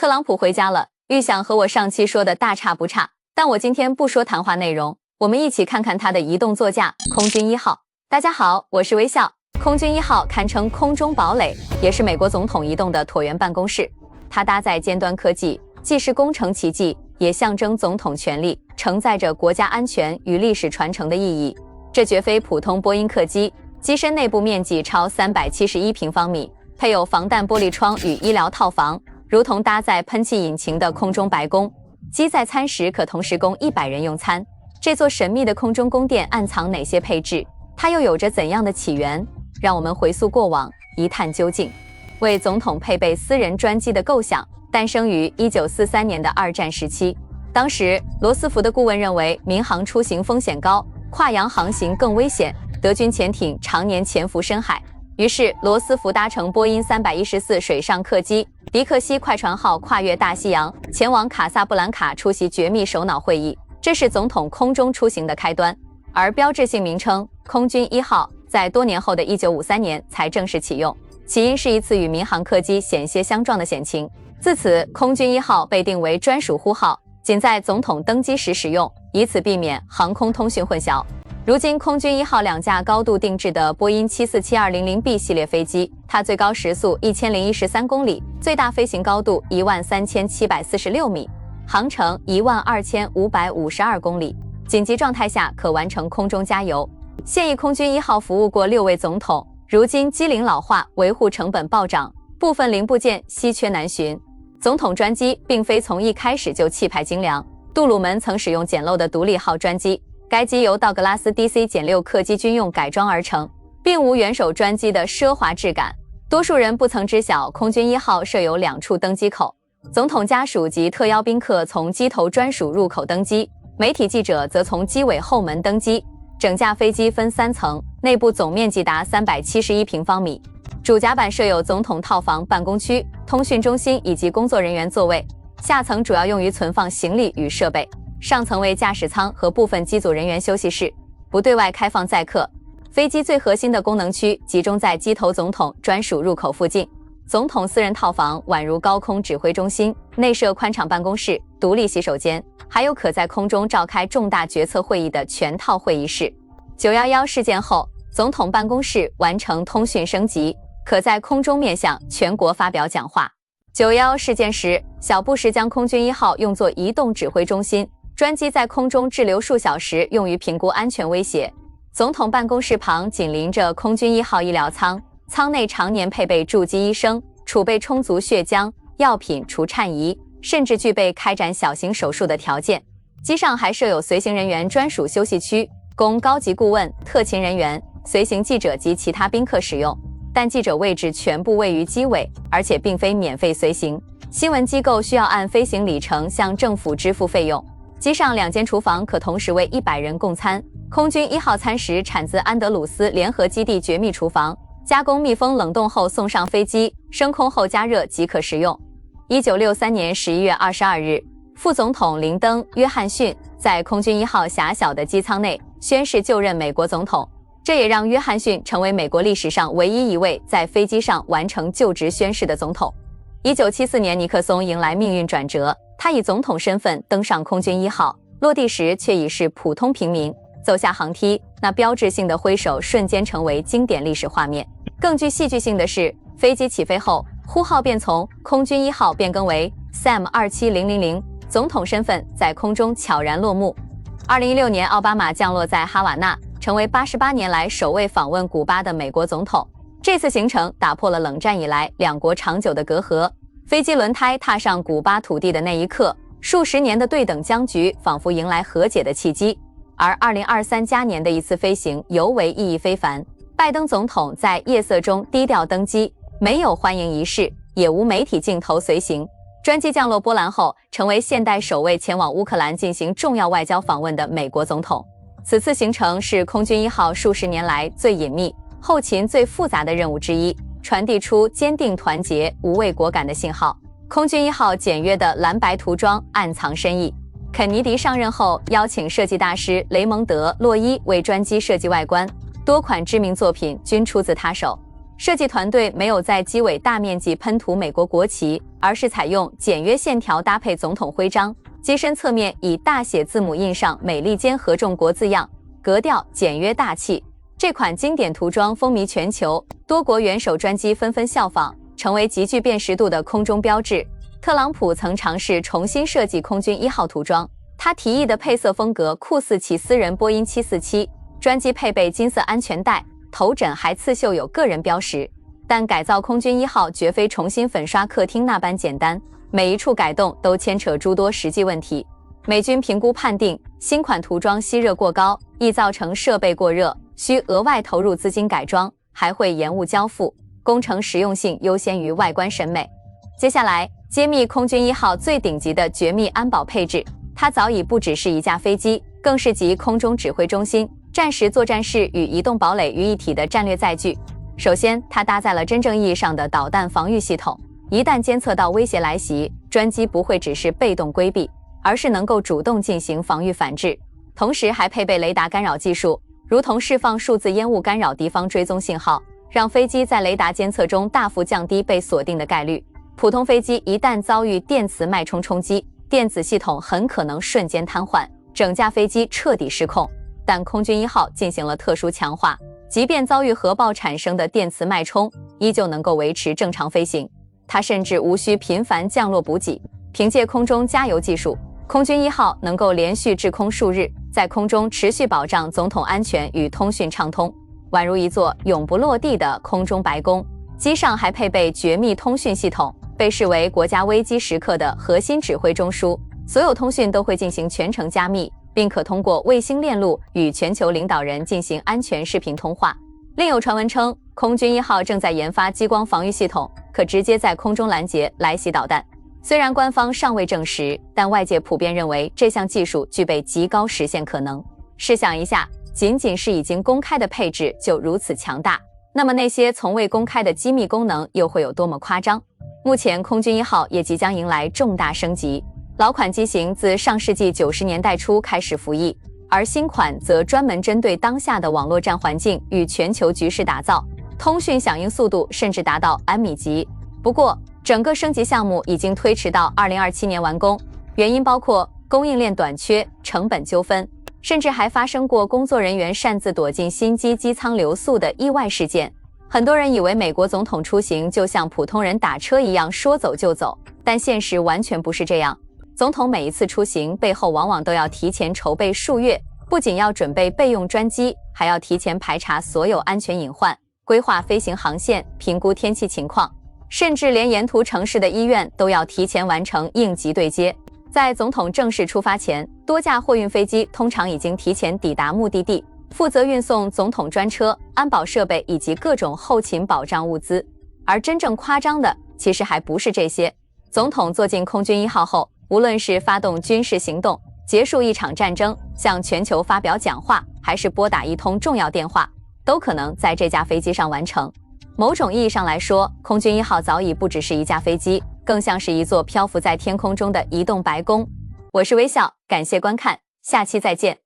特朗普回家了，预想和我上期说的大差不差，但我今天不说谈话内容，我们一起看看他的移动座驾空军1号。大家好，我是微笑。空军1号堪称空中堡垒，也是美国总统移动的椭圆办公室。它搭载尖端科技，既是工程奇迹，也象征总统权力，承载着国家安全与历史传承的意义。这绝非普通波音客机，机身内部面积超371平方米，配有防弹玻璃窗与医疗套房，如同搭载喷气引擎的空中白宫。机载餐时可同时供100人用餐。这座神秘的空中宫殿暗藏哪些配置？它又有着怎样的起源？让我们回溯过往，一探究竟。为总统配备私人专机的构想诞生于1943年的二战时期。当时，罗斯福的顾问认为民航出行风险高，跨洋航行更危险，德军潜艇常年潜伏深海。于是，罗斯福搭乘波音314水上客机迪克西快船号跨越大西洋，前往卡萨布兰卡出席绝密首脑会议。这是总统空中出行的开端。而标志性名称空军1号在多年后的1953年才正式启用，起因是一次与民航客机险些相撞的险情。自此，空军1号被定为专属呼号，仅在总统登机时使用，以此避免航空通讯混淆。如今，空军1号2架高度定制的波音747-200B 系列飞机，它最高时速1013公里，最大飞行高度13746米，航程12552公里。紧急状态下可完成空中加油。现役空军1号服务过6位总统，如今机龄老化，维护成本暴涨，部分零部件稀缺难寻。总统专机并非从一开始就气派精良，杜鲁门曾使用简陋的独立号专机，该机由道格拉斯 DC-6客机军用改装而成，并无元首专机的奢华质感。多数人不曾知晓，空军1号设有2处登机口，总统家属及特邀宾客从机头专属入口登机，媒体记者则从机尾后门登机。整架飞机分3层，内部总面积达371平方米。主甲板设有总统套房、办公区、通讯中心以及工作人员座位，下层主要用于存放行李与设备，上层为驾驶舱和部分机组人员休息室，不对外开放载客。飞机最核心的功能区集中在机头总统专属入口附近。总统私人套房宛如高空指挥中心，内设宽敞办公室、独立洗手间，还有可在空中召开重大决策会议的全套会议室。911事件后，总统办公室完成通讯升级，可在空中面向全国发表讲话。911事件时，小布什将空军1号用作移动指挥中心，专机在空中滞留数小时，用于评估安全威胁。总统办公室旁紧邻着空军1号医疗舱，舱内常年配备驻机医生，储备充足血浆、药品、除颤仪，甚至具备开展小型手术的条件。机上还设有随行人员专属休息区，供高级顾问、特勤人员、随行记者及其他宾客使用，但记者位置全部位于机尾，而且并非免费随行。新闻机构需要按飞行里程向政府支付费用。机上2间厨房可同时为100人供餐。空军1号餐食产自安德鲁斯联合基地绝密厨房，加工密封冷冻后送上飞机，升空后加热即可食用。1963年11月22日，副总统林登·约翰逊在空军1号狭小的机舱内宣誓就任美国总统，这也让约翰逊成为美国历史上唯一一位在飞机上完成就职宣誓的总统。1974年，尼克松迎来命运转折，他以总统身份登上空军1号，落地时却已是普通平民，走下航梯，那标志性的挥手瞬间成为经典历史画面。更具戏剧性的是，飞机起飞后，呼号便从空军1号变更为 SAM 27000，总统身份在空中悄然落幕。2016年，奥巴马降落在哈瓦那，成为88年来首位访问古巴的美国总统。这次行程打破了冷战以来两国长久的隔阂。飞机轮胎踏上古巴土地的那一刻，数十年的对等僵局仿佛迎来和解的契机。而2023加年的一次飞行尤为意义非凡。拜登总统在夜色中低调登机，没有欢迎仪式，也无媒体镜头随行。专机降落波兰后，成为现代首位前往乌克兰进行重要外交访问的美国总统。此次行程是空军1号数十年来最隐秘、后勤最复杂的任务之一，传递出坚定团结、无畏果敢的信号。空军1号简约的蓝白涂装暗藏深意。肯尼迪上任后，邀请设计大师雷蒙德·洛伊为专机设计外观，多款知名作品均出自他手。设计团队没有在机尾大面积喷涂美国国旗，而是采用简约线条搭配总统徽章，机身侧面以大写字母印上美利坚合众国字样，格调简约大气。这款经典涂装风靡全球，多国元首专机纷纷效仿，成为极具辨识度的空中标志。特朗普曾尝试重新设计空军1号涂装，他提议的配色风格酷似其私人波音747，专机配备金色安全带，头枕还刺绣有个人标识。但改造空军1号绝非重新粉刷客厅那般简单，每一处改动都牵扯诸多实际问题。美军评估判定，新款涂装吸热过高，易造成设备过热，需额外投入资金改装，还会延误交付，工程实用性优先于外观审美。接下来揭秘空军1号最顶级的绝密安保配置，它早已不只是一架飞机，更是集空中指挥中心、战时作战室与移动堡垒于一体的战略载具。首先，它搭载了真正意义上的导弹防御系统，一旦监测到威胁来袭，专机不会只是被动规避，而是能够主动进行防御反制。同时还配备雷达干扰技术，如同释放数字烟雾干扰敌方追踪信号，让飞机在雷达监测中大幅降低被锁定的概率。普通飞机一旦遭遇电磁脉冲冲击，电子系统很可能瞬间瘫痪，整架飞机彻底失控。但空军1号进行了特殊强化，即便遭遇核爆产生的电磁脉冲，依旧能够维持正常飞行。它甚至无需频繁降落补给，凭借空中加油技术，空军1号能够连续滞空数日，在空中持续保障总统安全与通讯畅通，宛如一座永不落地的空中白宫。机上还配备绝密通讯系统，被视为国家危机时刻的核心指挥中枢，所有通讯都会进行全程加密，并可通过卫星链路与全球领导人进行安全视频通话。另有传闻称，空军1号正在研发激光防御系统，可直接在空中拦截来袭导弹。虽然官方尚未证实，但外界普遍认为这项技术具备极高实现可能。试想一下，仅仅是已经公开的配置就如此强大，那么那些从未公开的机密功能又会有多么夸张？目前空军1号也即将迎来重大升级，老款机型自上世纪90年代初开始服役，而新款则专门针对当下的网络战环境与全球局势打造，通讯响应速度甚至达到安米级。不过，整个升级项目已经推迟到2027年完工，原因包括供应链短缺、成本纠纷，甚至还发生过工作人员擅自躲进新机机舱留宿的意外事件。很多人以为美国总统出行就像普通人打车一样说走就走，但现实完全不是这样。总统每一次出行背后往往都要提前筹备数月，不仅要准备备用专机，还要提前排查所有安全隐患，规划飞行航线，评估天气情况，甚至连沿途城市的医院都要提前完成应急对接。在总统正式出发前，多架货运飞机通常已经提前抵达目的地，负责运送总统专车、安保设备以及各种后勤保障物资。而真正夸张的其实还不是这些。总统坐进空军1号后，无论是发动军事行动、结束一场战争、向全球发表讲话，还是拨打一通重要电话，都可能在这架飞机上完成。某种意义上来说，空军1号早已不只是一架飞机，更像是一座漂浮在天空中的移动白宫。我是微笑，感谢观看，下期再见。